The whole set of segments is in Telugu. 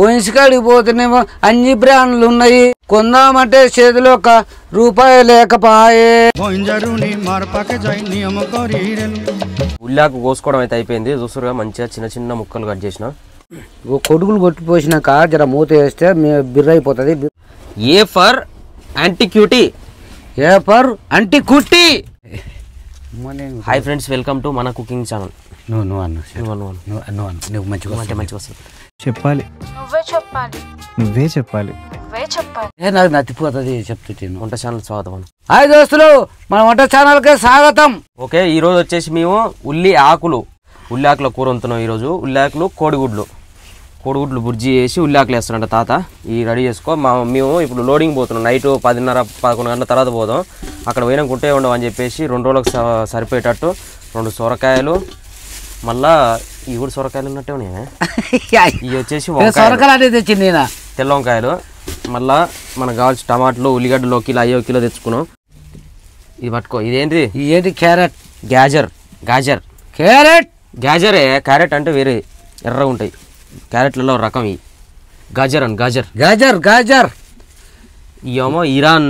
ఓయిన్స్కాడికి పోతేనేమో అన్ని బ్రాండ్లు ఉన్నాయి. కొందామంటే చేతిలో ₹1 లేకపాయే. ఉల్లాకు కోసుకోవడం అయితే అయిపోయింది. చూసురుగా మంచిగా చిన్న చిన్న ముక్కలు కట్ చేసిన. కొడుకులు కొట్టిపోసినాక జర మూత వేస్తే బిర్ర అయిపోతుంది. A for antiquity. Hi friends, welcome to మన కుకింగ్ ఛానల్. నువ్వు మంచిగా వస్తుంది. చెప్పాలి, నువ్వే చెప్పాలి. నాకు నచ్చిపోతుంది చెప్తుంటాను. వంట ఛానల్ స్వాగతం. హాయ్ దోస్తులు, మన వంట ఛానల్కి స్వాగతం. ఓకే, ఈరోజు వచ్చేసి మేము ఉల్లి ఆకుల కూర వండుతున్నాం. ఈరోజు ఉల్లాకులు కోడిగుడ్లు బుర్జీ చేసి ఉల్లాకులు వేస్తారంట తాత. ఈ రెడీ చేసుకో. మేము ఇప్పుడు లోడింగ్ పోతున్నాం. నైట్ 10:30-11 గంటల తర్వాత పోదాం. అక్కడ పోయినాక ఉంటే ఉండవు అని చెప్పేసి 2 రోజులకు సరిపోయేటట్టు 2 సొరకాయలు, మళ్ళా ఇవి కూడా సొరకాయలు ఉన్నట్టే ఉన్నాయి. ఇవి వచ్చేసి తెల్ల వంకాయలు, మళ్ళా మనకు కావాల్సిన టమాటాలు, ఉల్లిగడ్డలు కిలో కిలో తెచ్చుకున్నాం. ఇది పట్టుకో. ఇదేంటి? క్యారెట్. క్యారెట్ అంటే వేరే ఎర్రగా ఉంటాయి. క్యారెట్లలో రకం ఈ గాజర్. ఇవేమో ఇరాన్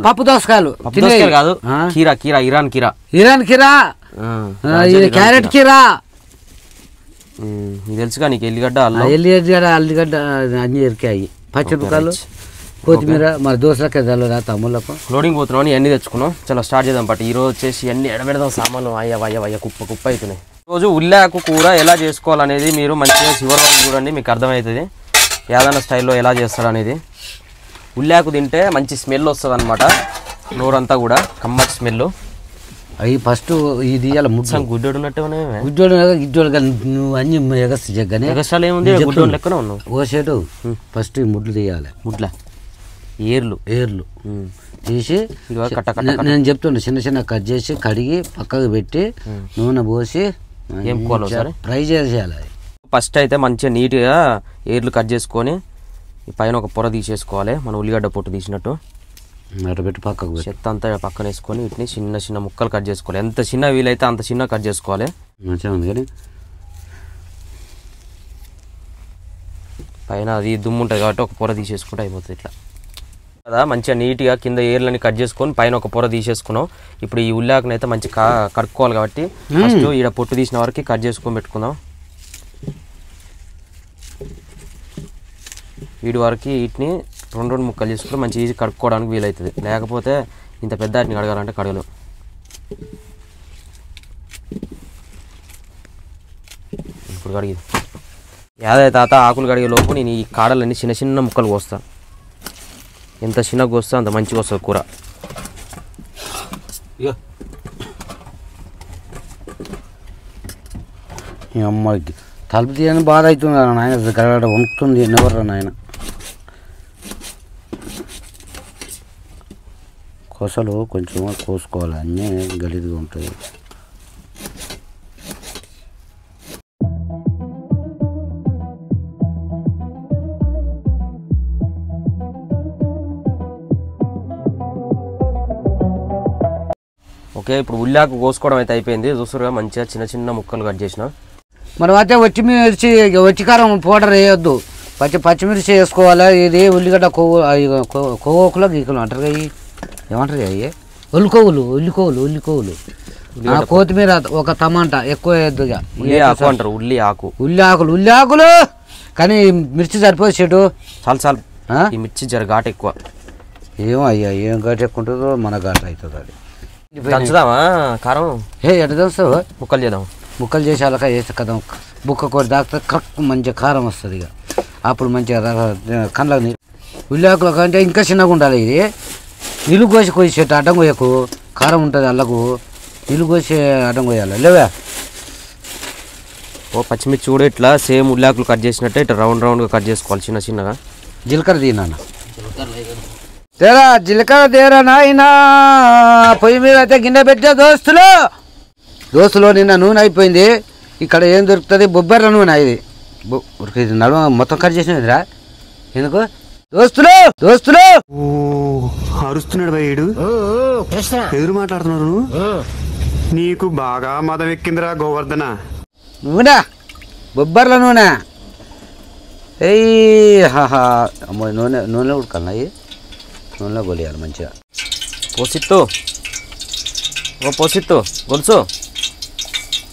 పప్పు దోసకాయలు కాదు, ఇరాన్ కీరా. క్యారెట్ కీరా తెలుసుగా నీకు. ఎల్లిగడ్డ అల్లిగడ్డ అన్ని ఎరికాయి. పచ్చిమిరపకాయలు, కొత్తిమీర, మరి దోసలకే చల్లరా తమ్ముళ్ళకు. లోడింగ్ పోతున్నాం, ఇవన్నీ తెచ్చుకున్నాం. చాలా స్టార్ట్ చేద్దాం. పట్టి ఈరోజు వచ్చేసి అన్ని ఎడబెడదాం. సామాన్లు అయ్య కుప్ప అవుతున్నాయి. రోజు ఉల్లాకు కూర ఎలా చేసుకోవాలనేది మీరు మంచిగా చివరి వరకు చూడండి, మీకు అర్థమవుతుంది ఏదైనా స్టైల్లో ఎలా చేస్తారనేది. ఉల్లాకు తింటే మంచి స్మెల్ వస్తుంది అనమాట. నోరంతా కూడా కమ్మటి స్మెల్. అవి ఫస్ట్ ఇది గుడ్డోడు ఉన్నట్టే ఉన్నాయి. గుడ్డోడు నువ్వు అన్ని ఎగస్ట్రాలు ఏముంది, గుడ్డోడు లెక్కనే ఉన్నావు. ఓసేటు ఫస్ట్ ఈ ముడ్లు తీయాలి. ఏర్లు తీసి నేను చెప్తుండే చిన్న చిన్న కట్ చేసి కడిగి పక్కకు పెట్టి నూనె పోసి ఫ్రై చేసేయాలి. ఫస్ట్ అయితే మంచిగా నీట్గా ఏర్లు కట్ చేసుకొని పైన ఒక పొర తీసేసుకోవాలి. మన ఉల్లిగడ్డ పొట్టు తీసినట్టు పెట్టి పక్కకు చెత్త అంతా పక్కన వేసుకొని వీటిని చిన్న చిన్న ముక్కలు కట్ చేసుకోవాలి. ఎంత చిన్న వీలైతే అంత చిన్న కట్ చేసుకోవాలి. మంచిగా ఉంది. కానీ పైన అది దుమ్ము ఉంటుంది కాబట్టి ఒక పొర తీసేసుకుంటే అయిపోతుంది. ఇట్లా కదా మంచిగా నీట్గా కింద ఏర్లని కట్ చేసుకొని పైన ఒక పొర తీసేసుకున్నాం. ఇప్పుడు ఈ ఉల్లాకుని అయితే మంచిగా కడుక్కోవాలి కాబట్టి ఫస్ట్ ఈడ పొట్టు తీసిన వరకు కట్ చేసుకొని పెట్టుకుందాం. వీడి వరకు వీటిని 2 ముక్కలు చేసుకుంటే మంచి ఈజీ కడుక్కోవడానికి వీలవుతుంది. లేకపోతే ఇంత పెద్ద వాటిని కడగాలంటే కడగలేం. ఇప్పుడు కడిగి యాదయ్య తాత ఆకులు కడిగే లోపు నేను ఈ కాడలన్నీ చిన్న చిన్న ముక్కలు కోస్తాను. ఎంత చిన్నగా కోస్తా అంత మంచిగా వస్తుంది కూర. అమ్మాయికి తలుపు తీయని బాధ అవుతుంది నాయన. గడగడ వణుకుతుంది. ఎన్నెవర్రా నాయన. కొసలు కొంచెం కోసుకోవాలి, అన్నీ గలీదుగా ఉంటాయి. ఓకే, ఇప్పుడు ఉల్లాకు కోసుకోవడం అయితే అయిపోయింది. చూసురుగా మంచిగా చిన్న చిన్న ముక్కలు కట్ చేసిన. మనం అయితే వచ్చికారం పౌడర్ వేయొద్దు, పచ్చిమిర్చి వేసుకోవాలి. ఇది ఉల్లిగడ్డ కొవ్వొక్కులో గీకలు అంటారు. ఏమంటారు అయ్యి? ఉల్లికోవులు, కొత్తిమీర, ఒక టమాటా ఎక్కువ వేయద్దుగా. అంటారు ఉల్లి ఆకులు. కానీ మిర్చి సరిపోదు చెట్టు. చాలు ఈ మిర్చి జర ఘాటు ఎక్కువ. ఏమో అయ్యా, ఏం ఘాటు ఎక్కువ ఉంటుందో మన ఘాటు అవుతుంది. అది దంచుదామా కారం? ఎట్ట దంచుతావు? ముక్కలు చేసి అలా వేస్తే కదా బుక్క కూర దాకా కరెక్ట్ మంచిగా కారం వస్తుంది. ఇక అప్పుడు మంచిగా కండ్లకు నీరు. ఉల్లిఆకుల కంటే ఇంకా చిన్నగా ఉండాలి. ఇది నిలుగు కోసి కొయ్యేట్టు అడ్డం కొయ్యకు. కారం ఉంటుంది అల్లకు. నిలుగు కోసి అడ్డం కొయ్యాలి. లేవా? పచ్చిమిర్చి కూడా ఇట్లా సేమ్ ఉల్లిఆకులు కట్ చేసినట్టే ఇట్లా రౌండ్గా కట్ చేసుకోవాలి చిన్న చిన్నగా. జీలకర్ర తీనా జీలకర్ర తేరా నాయనా. పొయ్యి మీద అయితే గిన్నె పెట్టే దోస్తులు నిన్న నూనె అయిపోయింది. ఇక్కడ ఏం దొరుకుతుంది? బొబ్బర్ల నూనె. ఇది నడుమ మొత్తం కట్ చేసినదిరా. ఎందుకు దోస్తులు అరుస్తున్నాడు భయ్యుడు. ఎదురు మాట్లాడుతున్నారు. నీకు బాగా మదం ఎక్కిందిరా గోవర్ధన. నూనె, బొబ్బర్ల నూనె. హాహా అమ్మో నూనె ఉడకాలి అవి నూనెలో గొలియాలి మంచిగా. పోసిత్తు ఓ పోసిత్తు గొలుసు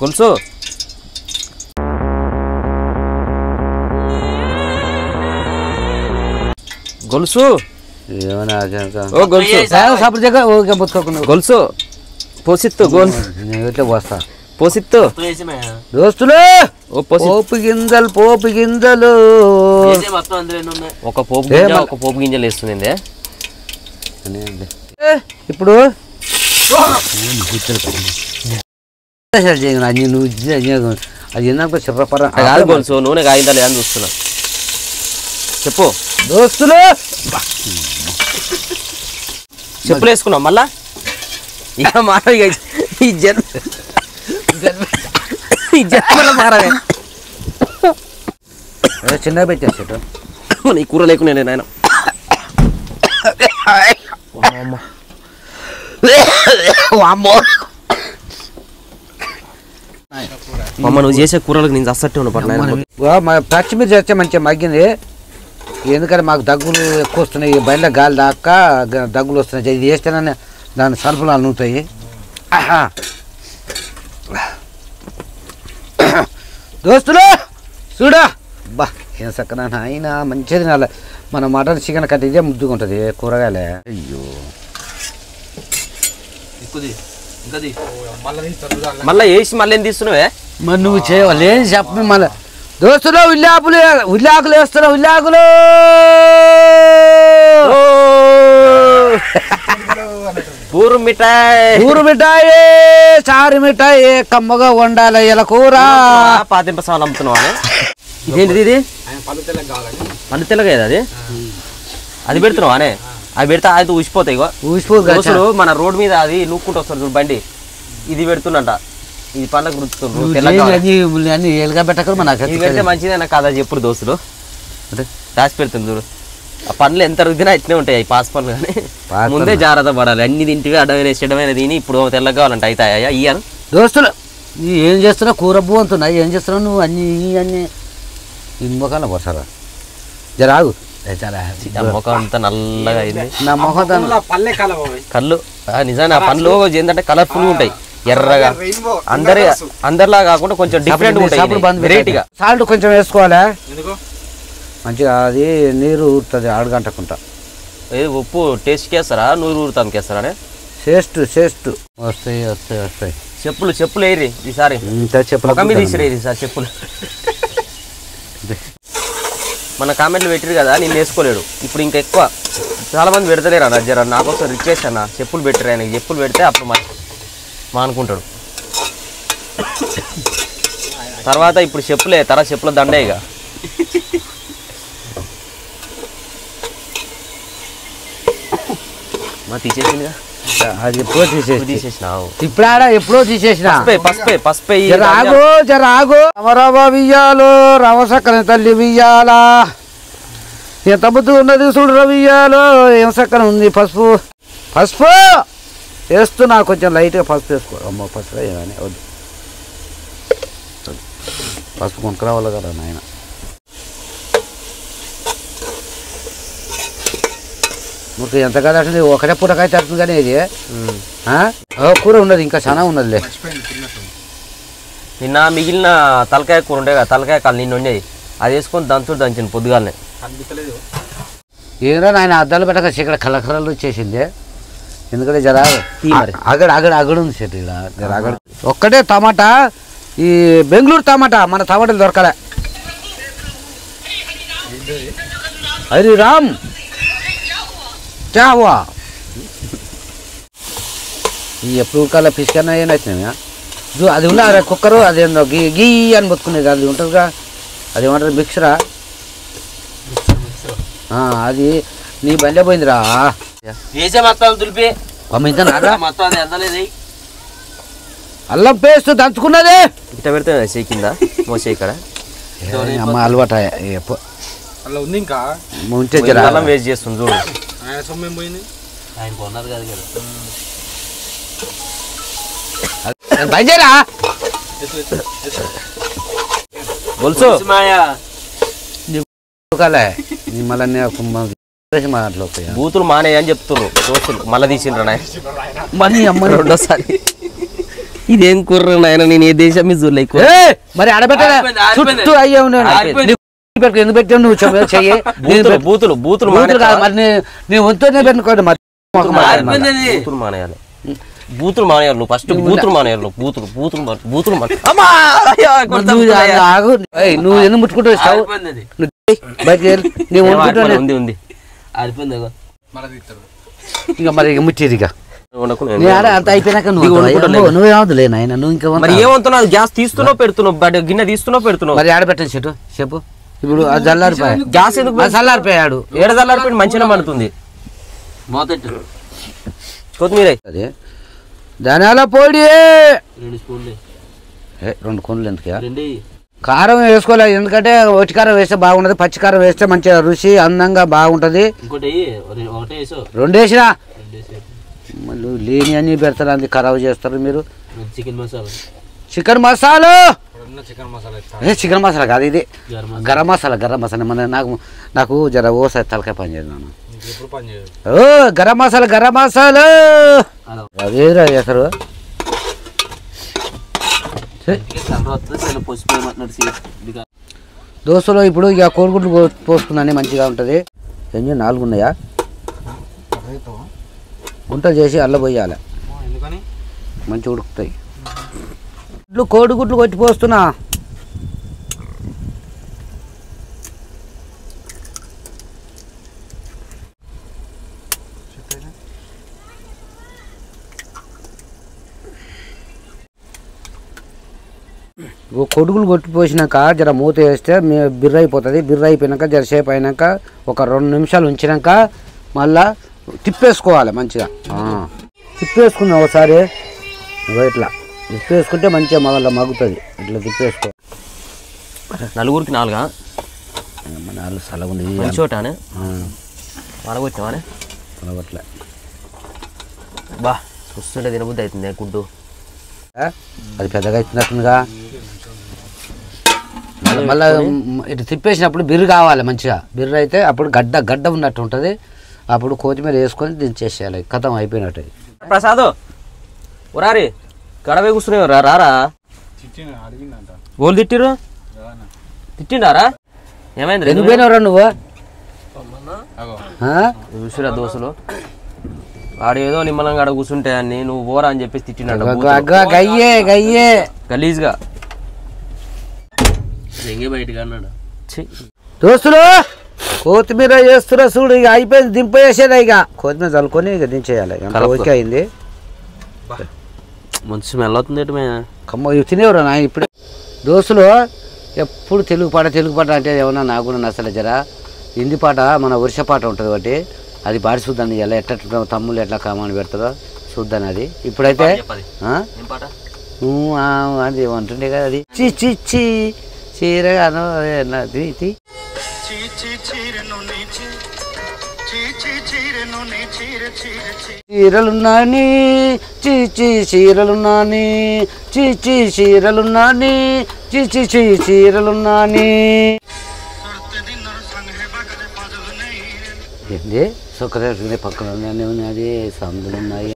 గొలుసు గొలుసు ఏమైనా ఓ గొలుసు సప్పుడు దగ్గర ఓకే బతుకోకుండా గొలుసు పోసిత్తు గోల్ నేను ఇట్లా వస్తా. పోసిత్తు దోస్తులు ఓ పోసి పోపు గింజలు ఒక పోపు గింజ ఒక పోపు గింజలు వేస్తుంది. ఇప్పుడు అది ఎందుకు చెప్పరా కాదు గొలుసు నూనె కాగిందా లేదా అని చూస్తున్నా. చెప్పు దోస్తులు చెప్పులు వేసుకున్నావు మళ్ళా ఇక మాట ఈ జన్మ మారవే చిన్నగా పెట్టేసేట నీ కూర లేకునే నాయన. అమ్మ నువ్వు చేసే కూరలకు నేను అసట్టే ఉన్నా పచ్చిమిర్చి వచ్చే మంచిగా మగ్గింది. ఎందుకంటే మాకు దగ్గులు ఎక్కువ వస్తున్నాయి. బయట గాలి దాక్క దగ్గులు వస్తున్నాయి. ఇది వేస్తేనే దాని సల్పులు అనుతాయి. దోస్తులు చూడా బా ఏం సక్కన ఆయన మంచిది నాల మన మటన్ చికెన్ కట్ట ఇదే ముద్దుగా ఉంటుంది కూరగాయలే. అయ్యో మళ్ళీ వేసి మళ్ళీ ఏం తీస్తున్నావే మరి నువ్వు చేయవాలి ఏం చెప్పి మళ్ళీ. దోస్తులు ఉల్లాకులు వేస్తున్నా ఉల్లాకులు పూరు మిఠాయి చారు మిఠాయి కమ్మగా వండాలి ఇలా కూర. పాతింప సార్లు అమ్ముతున్నావా? ఇదేంటిది ఇది పళ్ళు తెల్లగా అది అది పెడుతున్నావా అనే? అవి పెడితే అది ఊసిపోతాయి. ఊసిపోదు మన రోడ్ మీద అది నూక్కుంటూ వస్తారు చూడు బండి ఇది పెడుతున్నట. ఇది పండ్లకు పెడితే మంచిదేనా కాదా చెప్పుడు దోస్తులు రాసి పెడుతుంది చూడు. ఆ పండ్లు ఎంత రుద్దినా ఇట్నే ఉంటాయి పాస్ పండ్లు. కానీ ముందే జాగ్రత్త పడాలి. అన్ని తింటివి అడ్డమైన చెడ్డమైన తిని ఇప్పుడు తెల్లగా కావాలంటే అవుతాయా ఇయ్యాను. దోస్తులు ఏం చేస్తున్నావు? కూర బు అంటున్నాయి ఏం చేస్తున్నావు నువ్వు? అన్నీ ముఖాన పోసారా జరాగు ముఖం అంతా నల్లగా అయింది. నా ముఖం కళ్ళు నిజాన్ని ఆ పండ్లు ఏంటంటే కలర్ఫుల్ ఉంటాయి ఎర్రగా అందరిలా కాకుండా కొంచెం డిఫరెంట్ ఉంటాయి వెరైటీగా. సాల్ట్ కొంచెం వేసుకోవాలా మంచిగా అది నీరు ఊరుతుంది అడగంటకుంటా. ఏది ఉప్పు టేస్ట్కి వేస్తారా నూరు ఊరుతానికి వేస్తారా? టేస్ట్ వస్తాయి. చెప్పులు వేయరి ఈసారి ముఖం మీద తీసిరేది సార్ చెప్పులు. మన కామెంట్లు పెట్టిరు కదా నేను వేసుకోలేడు. ఇప్పుడు ఇంకా ఎక్కువ చాలా మంది పెడతలేరు అన్న. జర నాకోసం రిక్వెస్ట్ అన్న చెప్పులు పెట్టిరు. ఆయనకి చెప్పులు పెడితే అప్పుడు మా అనుకుంటాడు. తర్వాత ఇప్పుడు చెప్పులే చెప్పుల దండే ఇక. తీసేసిందిగా అది ఎప్పుడో తీసేసినావు. ఇప్పుడు ఎప్పుడో తీసేసిన. పసుపే జరాగు అమరాబ వియ్యాలు రవసక్కని తల్లి వియ్యాలా ఎంత బుద్ధి ఉన్నది చూడు రవియ్యాలు ఏం సక్కన ఉంది. పసుపు వేస్తున్నా కొంచెం లైట్గా పసుపు వేసుకో. అమ్మ పసుపు ఏమని వద్దు పసుపు కొనుక్కరావాలి కదా నాయన. మీకు ఎంత కదా అంటే ఒకటే పూటకాయ తడుతుంది కానీ ఇది కూర ఉన్నది ఇంకా చాలా ఉన్నదిలే. నిన్న మిగిలిన తలకాయ కూర ఉండే కదా తలకాయ కాలు నిన్న ఉండేది అది వేసుకొని దంచిన పొద్దుగాలనే. ఏదో నాయన అద్దాలు పెట్టక ఇక్కడ కలకలలు వచ్చేసింది. ఎందుకంటే జర అగడు ఉంది చెట్టు ఇక్కడ అగడు ఒక్కటే టమాటా. ఈ బెంగళూరు టమాటా మన టమాటాలు దొరకలే. హరి రామ్ చావా ఈ ఎప్పుడు ఉడకాల ఫిష్ కన్నా ఏం వచ్చినాయా అది ఉన్నా కుక్కరు అదేందో గీ అని బతుకునేది అది ఉంటుందిగా. అది ఏమంటారు మిక్సరా అది నీ బండే పోయిందిరా. అల్లం పేస్ట్ దంచుకున్నది ఇట్లా పెడితే చేయి కింద మోసే ఇక్కడ అమ్మ అలవాట ఉంది. ఇంకా ఉంటే అల్లం వేస్ట్ చేస్తుంది చూడు. ఆయన కొన్నారు కదా గొలుసు ఎందుకలే నీ మళ్ళీ మాట్లాడుతాయి బూతులు మానే అని చెప్తున్నారు దోస్తులు మళ్ళీ తీసిండ్రు నాయన మళ్ళీ అమ్మ రెండోసారి ఇదేం కుర్ర నాయన నేను ఏ దేశం మీద చూడలే మరి ఆడబెట్టాలి చుట్టూ అయ్యే ఎందుకు పెట్టావు నువ్వు చెయ్యి బూతులు బూతులు మరి నేను వంతునే పెట్టుకోండి మరి బూతులు మానేయాలి బూతులు మానేయాలి నువ్వు ఫస్ట్ బూతులు మానేయాలి నువ్వు బూతులు బూతులు బూతులు నువ్వు ఎందుకు ముట్టుకుంటావు ఉంది ఉంది ఇంకా మరి ముట్టేది ఇక అంత అయిపోయినాక నువ్వేమవుతులే నాయన నువ్వు ఇంకా మరి ఏమంటున్నావు గ్యాస్ తీస్తున్నావు పెడుతున్నావు గిన్నె తీస్తున్నావు పెడుతున్నావు మరి ఆడబెట్టండి చెట్టు చెప్పు ఇప్పుడు జల్లారిపోయా గ్యాస్ ఎందుకు చల్లారిపోయాడు ఏడ చల్లారిపోయి మంచిగా మండుతుంది కొత్తిమీర అదే ధనియాల పొడి 2 కొనులు ఎందుకు కారం వేసుకోలేదు ఎందుకంటే ఒట్టి కారం వేస్తే బాగుంటది పచ్చి కారం వేస్తే మంచిగా రుచి అందంగా బాగుంటది 2 వేసినా మళ్ళీ లేని అన్ని పెడతారు అంది ఖరాబ్ చేస్తారు మీరు చికెన్ మసాలా చికెన్ మసాలా కాదు ఇది గరం మసాలా మన నాకు జర ఓసారి తలకాయ పని చేద్దాను గరం మసాలా అదేరా చేస్తారు దోశలో ఇప్పుడు ఇక కోడిగుడ్లు పోసుకున్నాను మంచిగా ఉంటుంది 4 ఉన్నాయా గుంటలు చేసి అల్ల పోయాలి మంచిగా ఉడుకుతాయి కోడిగుడ్లు కొట్టి పోస్తున్నా కొడుకులు కొట్టిపోసినాక జర మూత వేస్తే బిర్ర అయిపోతుంది బిర్ర అయిపోయినాక జర సేపు అయినాక ఒక 2 నిమిషాలు ఉంచినాక మళ్ళా తిప్పేసుకోవాలి మంచిగా తిప్పేసుకున్నాం ఒకసారి ఇట్లా తిప్పేసుకుంటే మంచిగా మళ్ళీ మగ్గుతుంది ఇట్లా తిప్పేసుకో 4కి 4 4 సలగుంది చోటానే పడగొచ్చావానే పడగొట్లే బా చూస్తుంటే తినబుద్ధి అవుతుంది గుడ్డు అది పెద్దగా అవుతున్నట్టుగా మళ్ళీ ఇటు తిప్పేసినప్పుడు బిర్రు కావాలి మంచిగా బిర్రు అయితే అప్పుడు గడ్డ ఉన్నట్టు ఉంటుంది అప్పుడు కొత్తిమీర వేసుకొని దించేసేయాలి కథం అయిపోయినట్టు ప్రసాద్ రారి గడవే కూర్చునే రారా గోలు తిట్టిండారా ఏమైంది ఎందుకు పోయినవరా నువ్వు చూసిరా దోశలు వాడు ఏదో నిమ్మలంగా ఆడ కూర్చుంటే అని నువ్వు పోరా అని చెప్పేసి తిట్టినాడు గలీజ్గా దోస్తులు కొత్తిమీర చేస్తున్నా చూడు ఇక అయిపోయింది దింపేసేదా ఇక కొత్తిమీర చల్లుకొని ఇక దించేయాలి ఓకే అయింది మంచి స్మెల్ అవుతుంది కమ్మ తినేవరా నా ఇప్పుడు దోస్తులు ఎప్పుడు తెలుగు పాట అంటే ఏమన్నా నాకు కూడా నచ్చలే జరా హిందీ పాట మన వర్ష పాట ఉంటుంది ఒకటి అది పాడి చూద్దాను ఎలా ఎట్లా తమ్ముళ్ళు ఎట్లా కామని పెడతారో చూద్దాను అది ఇప్పుడైతే అది ఏమంటుండే కదా అది చి చీరగాను చీరలున్నాని చీరలున్నాని చీరలున్నాని చీరలున్నాని ఏంది సుఖరే పక్కన ఉన్నది సందులు ఉన్నాయి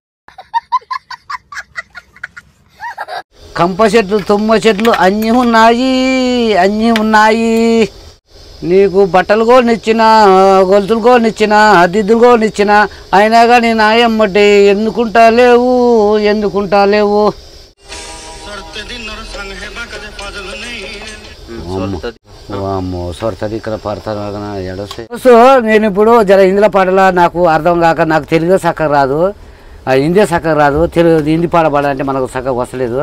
కంప చెట్లు తుమ్మ చెట్లు అన్నీ ఉన్నాయి నీకు బట్టలు కూడా ఇచ్చిన గొలుసులు కూడా ఇచ్చిన దిద్దులు కూడా ఇచ్చిన అయినా కానీ నా ఎమ్మటి ఎందుకుంటా లేవు అమ్మో సొరతది ఇక్కడ పడతాను ఎడొస్తే సో నేను ఇప్పుడు జర హిందీలో పాటలా నాకు అర్థం కాక నాకు తెలుగు చక్కగా రాదు హిందీ చక్కగా రాదు తెలుగు హిందీ పాట పాడాలంటే మనకు చక్కగా వస్తలేదు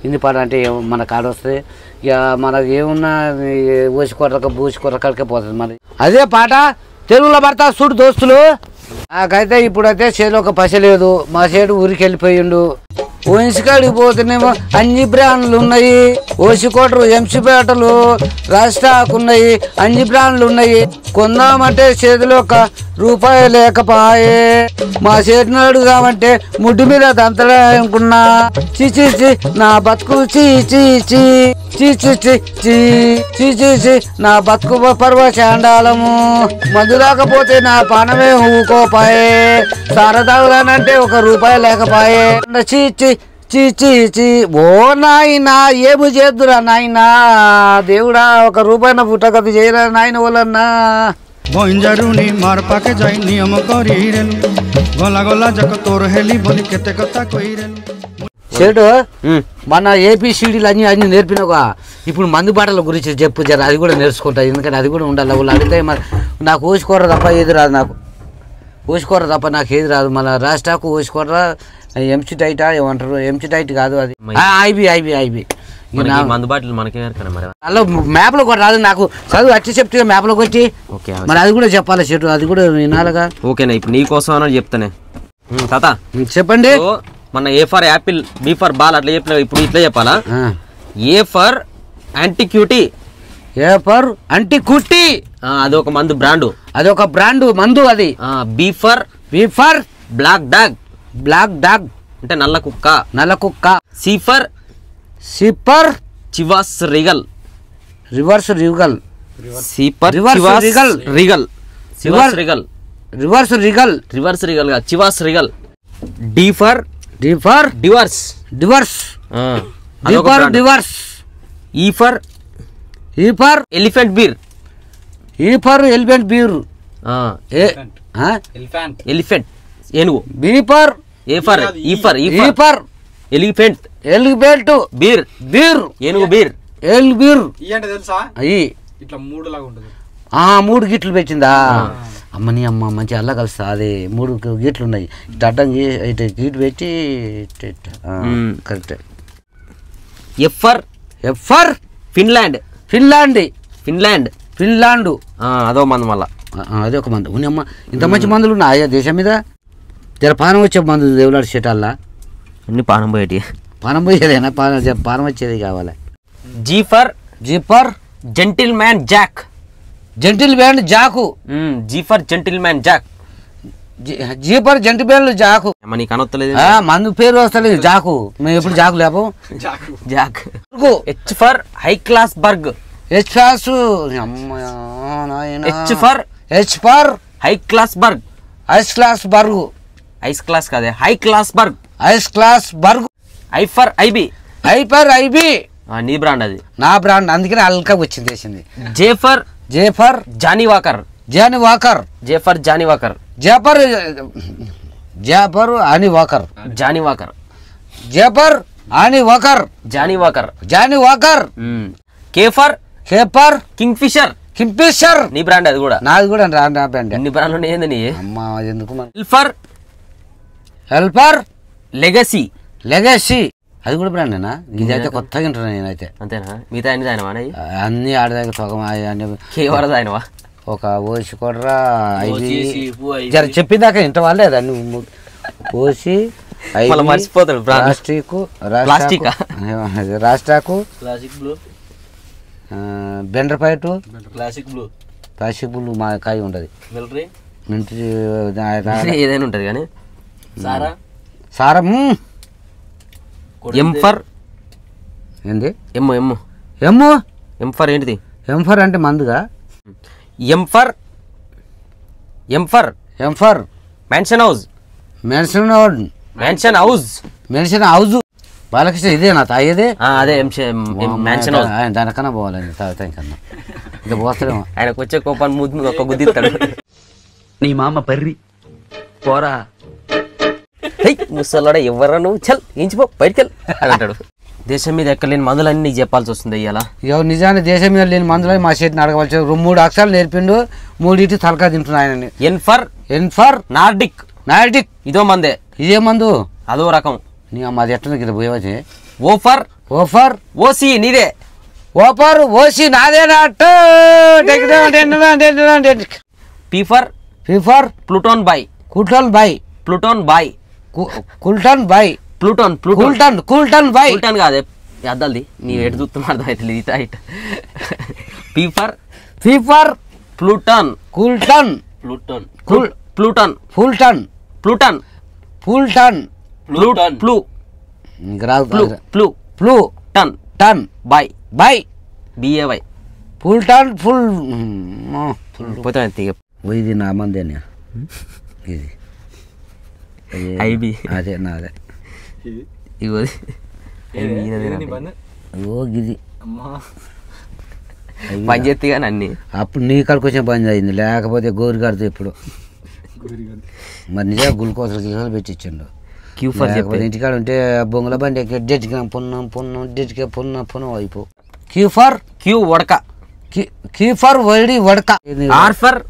హిందీ పాట అంటే మన కాడ వస్తుంది ఇక మనకు ఏమున్నా ఊసి కొరక బూసి కొరకలకే పోతుంది మరి అదే పాట తెలుగులో పడతా చూడు దోస్తులు నాకైతే ఇప్పుడైతే చేతిలో ఒక పస లేదు మా సైడు ఊరికి వెళ్ళిపోయిండు ఓన్సికాడికి పోతేనేమో అన్ని బ్రాండ్లు ఉన్నాయి ఓసికోటరు ఎంసీపేటలు రాష్ట్రాకు ఉన్నాయి అన్ని బ్రాండ్లు ఉన్నాయి కొందామంటే చేతిలో ఒక రూపాయి లేకపాయే మా చేతిని అడుగుదామంటే ముడ్డు మీద దంతడా అనుకున్నా చీ నా బతుకు చీ నా బతుకు పర్వశాండాలము మందు లేకపోతే నా పానమే ఊకోపాయే సారదాగుదానంటే 1 రూపాయి లేకపాయే చీ ఓ నాయనా ఏమి చేద్దురా నాయనా దేవుడా 1 రూపాయి పుట్టకది చేయరా నాయన వాళ్ళన్నా বঞ্জারুনি মার পাকে যাই নিয়ম করিরেলু গলা গলা যাক তোর হেলি বলি কেতে কথা কইরেলু చెడు మన ఏపీసీడీలు అన్ని నేర్పినగా ఇప్పుడు మందు బాటల గురించి చెప్పు జర అది కూడా నేర్చుకుంటా ఎందుకంటే అది కూడా ఉండాలి వాళ్ళు అడిగితే మరి నాకు ఊసుకోర తప్ప ఏది రాదు నాకు ఊసుకోర తప్ప నాకు ఏది రాదు మన రాష్ట్రాకు ఊసుకోర ఎంసీ టైటా ఏమంటారు ఎంసీ టైట్ కాదు అది ఐబీ మందు బాటిల్ మనకే మరి అలా మ్యాప్లో కూడా రాదు నాకు చదువు అట్టి చెప్తే మ్యాప్లో కొట్టి మరి అది కూడా చెప్పాలి చెట్టు అది కూడా వినాలిగా ఓకేనా ఇప్పుడు నీకోసం అని చెప్తానే తాత చెప్పండి మన A for apple B for ball అట్లా చెప్పిన ఇప్పుడు ఇట్లా చెప్పాలా ఏ ఫర్ యాంటిక్యూటీ ఏ ఫర్ అంటికుట్టి అదొక మందు బ్రాండు అదొక బ్రాండు మందు అది బి ఫర్ బ్లాక్ డాగ్ అంటే నల్ల కుక్క సి ఫర్ చివాస్ రిగల్ రివర్స్ రిగల్ రివర్స్ రిగల్ చివాస్ రిగల్ డి ఫర్ డివర్స్ E for elephant beer elephant ఏనుగు B for E for elephant beer ఏనుగు బీర్ అంటే తెలుసా అయ్యి ఇట్లా 3 లాగా ఉంటుంది 3 గిట్లు పెట్టిందా అమ్మని అమ్మ మంచి అల్ల కలుస్తా అదే 3 గీట్లు ఉన్నాయి ఇటు అడ్డం ఇటు గీటు పెట్టి కరెక్ట్ ఎఫ్ ఫర్ ఫిన్లాండ్ అదో మందు మళ్ళా అదే ఒక మందు అమ్మ ఇంత మంచి మందులు ఉన్నాయా దేశం మీద జర పానం వచ్చే మందు దేవులాడు చెటాల్లా అన్ని పానం పోయేటి పానం పోయేదేనా పానం వచ్చేది కావాలి G for gentleman jack G for gentleman jack నీకు అనొత్తలేదు మందు పేరు వస్తలేదు జాకు మేము ఎప్పుడు జాకు లేపు jack H for high class బర్గ్ హెచ్ ఫర్ హై క్లాస్ బర్గ్ ఐ ఫర్ ఐబి నీ బ్రాండ్ అది నా బ్రాండ్ అందుకనే అల్కా వచ్చింది J for Johnnie Walker K for Kingfisher నీ బ్రాండ్ అది కూడా నాది కూడా బ్రాండ్ ఎన్ని బ్రాండ్లు ఏందని అమ్మా ఎందుకు హెల్పర్ లెగసీ అది కూడా బ్రాండేనా ఇదైతే కొత్తగా వింటున్నా నేనైతే అంతేనా మిగతా అన్ని దానివా అన్ని ఆడదాకా తొగమా కేవర దానివా ఒక ఓసి కొడరా జర చెప్పిందాక ఇంట వాళ్ళే దాన్ని ఓసి మర్చిపోతాడు రాష్ట్రాకు బెండర్ ఫైట్ ప్లాస్టిక్ బ్లూ మా కాయ ఉంటుంది ఏదైనా ఉంటుంది కానీ సారం ఎం ఫర్ ఏంది ఎం ఫర్ ఏంటిది ఎం ఫర్ అంటే మందుగా M for mansion house Balakrishna ఇదేనా తాగేదే అదే మెన్షన్ హౌస్ దానికన్నా పోవాలండి తాగుతా ఇంకన్నా ఇంకా పోస్తాడేమో ఆయనకు వచ్చే కోపాన్ని మూతి ఒక్క గుద్దిస్తాడు నీ మామ పర్రి పోరా ముసలాడ ఎవరా నువ్వు చల్ ఇంచిపో బయటకెళ్ళి అని అంటాడు దేశం మీద ఎక్కలేని మందులన్నీ నీకు చెప్పాల్సి వస్తుంది ఇవాళ నిజాన్ని దేశం మీద లేని మందులు మా చేతిని అడగవలసి 3 అక్షరాలు నేర్పిండు 3 తలకా తింటున్నాయని ఎన్ ఫర్ నార్డిక్ ఇదో మందే ఇదే మందు అదో రకం నీ అమ్మ అది ఎట్లా కింద పోయవచ్చు ఓ ఫర్ ఓసి నీదే ఓసి నాదేనట్టు పి ఫర్ ప్లూటోన్ కాదే అద్దాలది నీ ఎటు చూస్తాం అర్థమవుతుంది ఇట పి ఫర్ ప్లూటన్ ప్లూటాన్ ఫుల్ టన్ ప్లూటాన్ ఫుల్ టన్ ప్లూటాన్ ప్లూ ఇంక రాదు ప్లూ ప్లూ ఫ్లూ టన్ టన్ బై బై బిఏవై ఫుల్ టన్ ఫుల్ పోతే తీగ ఇది నా మందేనా ఇది ఐబి అదే నాదే ఇగో ఓ గిది పని చేస్తే కానీ అన్ని అప్పుడు నీ కాడికి వచ్చిన పని అయింది లేకపోతే గోరి కడితే ఇప్పుడు మరి నిజంగా గ్లూకోజ్ పెట్టించండు క్యూ ఫర్ లేకపోతే ఇంటికాడ ఉంటే బొంగుల బండి ఎక్కి డెట్గా పున్నం పున్నం డెట్గా పున్నం పున్నం అయిపో క్యూ ఫర్ క్యూ వడక క్యూ ఫర్ వైడి వడక R for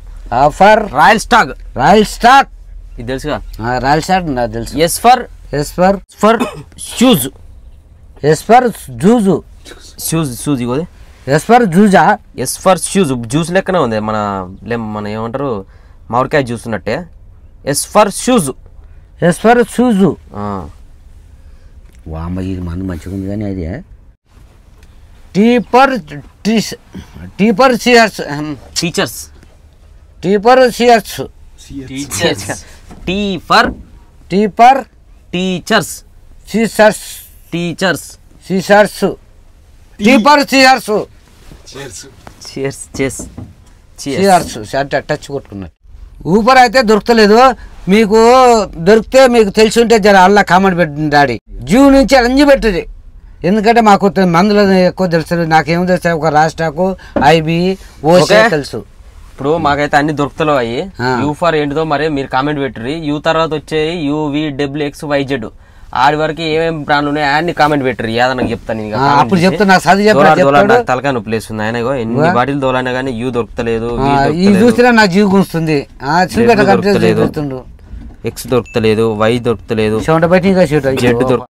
for Royal Stag Royal Stag ఇది తెలుసుగా రాయల్ స్టాక్ నాకు తెలుసు S for for shoes S for జూజు షూజ్ ఇగోది ఎస్ ఫర్ జూజా ఎస్ ఫర్ షూజ్ జ్యూస్ లెక్కనే ఉంది మన ఏమంటారు మామిడికాయ జ్యూస్ ఉన్నట్టే S for shoes S for shoes వామ్మ ఇది మందు మంచిగా ఉంది కానీ అది టీపర్ సియర్స్ టీచర్స్ టీపర్ సియర్స్ టీ ఫర్ టీపర్ టీచర్స్ సీసర్స్ టీచర్స్ సీసర్స్ టీపర్ సియర్స్ చేర్స్ చేస్ సియర్స్ అంటే టచ్ కొట్టుకున్నట్టు ఊపర్ అయితే దొరకలేదు మీకు దొరికితే మీకు తెలిసి ఉంటే జర అల్లా కామెంట్ పెట్టింది డాడీ జీవ్ నుంచి అంజి పెట్టింది ఎందుకంటే మాకు మందులు ఎక్కువ తెలుసు నాకేమో తెలుసు ఒక రాష్ట్రకు ఐబి ఓసే తెలుసు ఇప్పుడు మాకైతే అన్ని దొరుకుతలో అయ్యి యూ ఫర్ ఏంటిదో మరి మీరు కామెంట్ పెట్టరు యూ తర్వాత వచ్చేది UVXYZ ఆడి వరకు ఏమేమి బ్రాండ్లు ఉన్నాయి అన్ని కామెంట్ పెట్టరు ఏదన్నా చెప్తాను అప్పుడు చెప్తా నాకు చదివి చెప్పాడు తలకాయ నొప్పి లేస్తుంది ఆయన ఎన్ని బాటిల్ దోలైనా కానీ యూ దొరుకుతలేదు ఈ చూసినా నా జీవి గుంస్తుంది ఎక్స్ దొరుకుతలేదు Y దొరుకుతలేదు బయట జెడ్